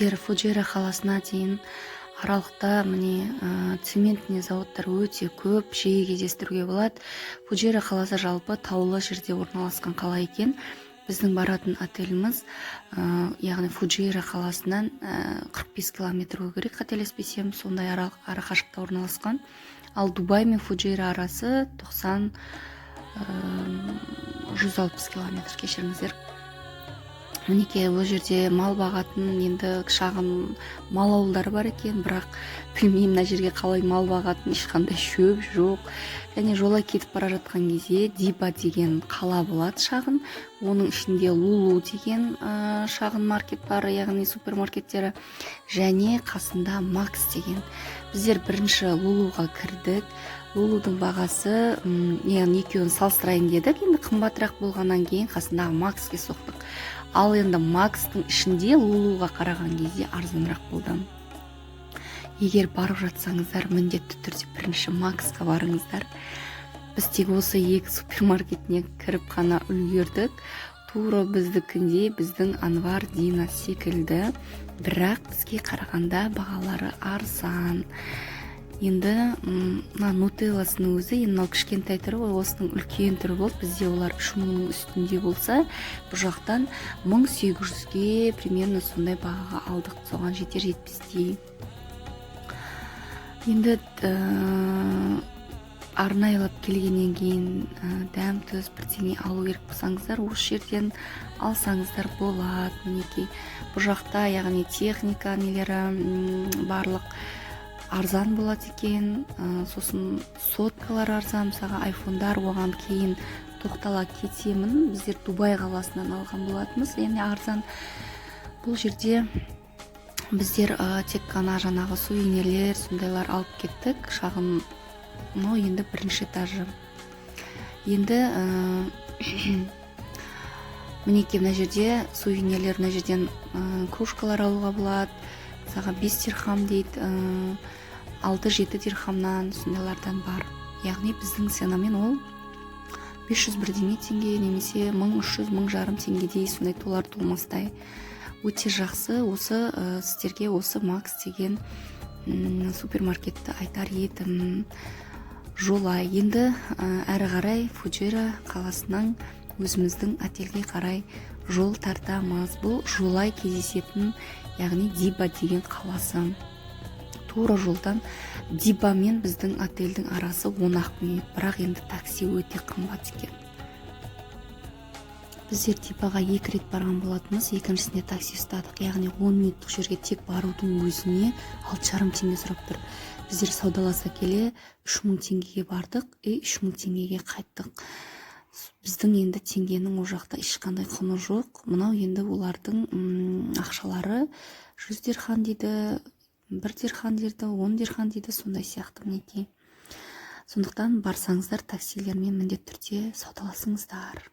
біздер Фуджейра қаласына дейін аралықта міне цементный заводтар өте көп, жиі кездестіруге болады. Фуджейра қаласы жалпы таулы жерде орналасқан қала екен. Біздің баратын отеліміз яғни Фуджейра қаласынан 45 километр керек, қателеспесем, сондай арақашықта орналасқан. Ал Дубай мен Фуджейра арасы 160 километр, кешіріңіздер. Мінекей, ол жерде мал бағатын енді шағын мал ауылдары бар екен, бірақ білмеймін мына жерге қалай мал бағатын, ешқандай шөп жоқ. Және жолай кетіп бара жатқан кезде Диба деген қала болады шағын, оның ішінде Лулу деген шағын маркет бар, яғни супермаркеттері, және қасында Макс деген. Біздер бірінші Лулуға кірдік. Лулудың бағасы, яғни екеуін салыстырайын дедік, енді қымбатырақ болғаннан кейін қасындағы Макске соқтық. Ал енді Макстың ішінде Лулуға қараған кезде арзанырақ болды. Егер барып жатсаңыздар, міндетті түрде бірінші Максқа барыңыздар. Біз тек осы екі супермаркетіне кіріп қана үлгердік. Тура біздікінде біздің Анвар Дина секілді, бірақ бізге қарағанда бағалары арзан. Енді нутелласының өзі, енді кішкентай түрі ғой, осының үлкен түрі болды. Бізде олар 3000-нің үстінде болса, бұл жақтан 1800-ге примерно сондай бағаға алдық, соған жетер-жетпестей. Енді арнайлап келгеннен кейін дәм тұз бірдеңе алу керек болсаңыздар, осы жерден алсаңыздар болады. Мінекей, бұл жақта яғни техника нелері барлық арзан болады екен. Сосын соткалар арзан, мысалға айфондар, оған кейін тоқтала кетемін. Біздер Дубай қаласынан алған болатынбыз, яғни арзан. Бұл жерде біздер тек қана жаңағы сувенирлер, сондайлар алып кеттік. Шағын, енді бірінші этажы. Енді мінекей, мына жерде сувенирлер, мына жерден кружкалар алуға болады. Мысалға 5 дирхам дейді, 6-7 дирхамнан сондайлардан бар. Яғни біздің ценамен ол 501 теңге немесе 1300-1500 теңгедей, сондай толар толмастай. Өте жақсы. Осы сіздерге осы Макс деген супермаркетті айтар едім. Жолай. Енді әрі қарай Фуджейра қаласының өзіміздің отельге қарай жол тартамыз. Бұл жолай кездесетін, яғни Диба деген қаласы. Тура жолдан Диба мен біздің отельдің арасы 10 минут, бірақ енді такси өте қымбат екен. Біздер Дибаға 2 рет барған болатынбыз, екіншісінде такси ұстадық, яғни 10 минуттық жерге тек барудың өзіне 6,5 теңге сұрап тұр. Біздер саудаласа келе 3000 теңгеге бардық, 3000 теңгеге қайттық. Біздің енді теңгенің о жақта ешқандай құны жоқ. Мынау енді олардың ақшалары 100 дирхан дейді, 1 дирхан дейді, 10 дирхан дейді, сондай сияқты мінекей. Сондықтан барсаңыздар таксилермен міндетті түрде саудаласыңыздар.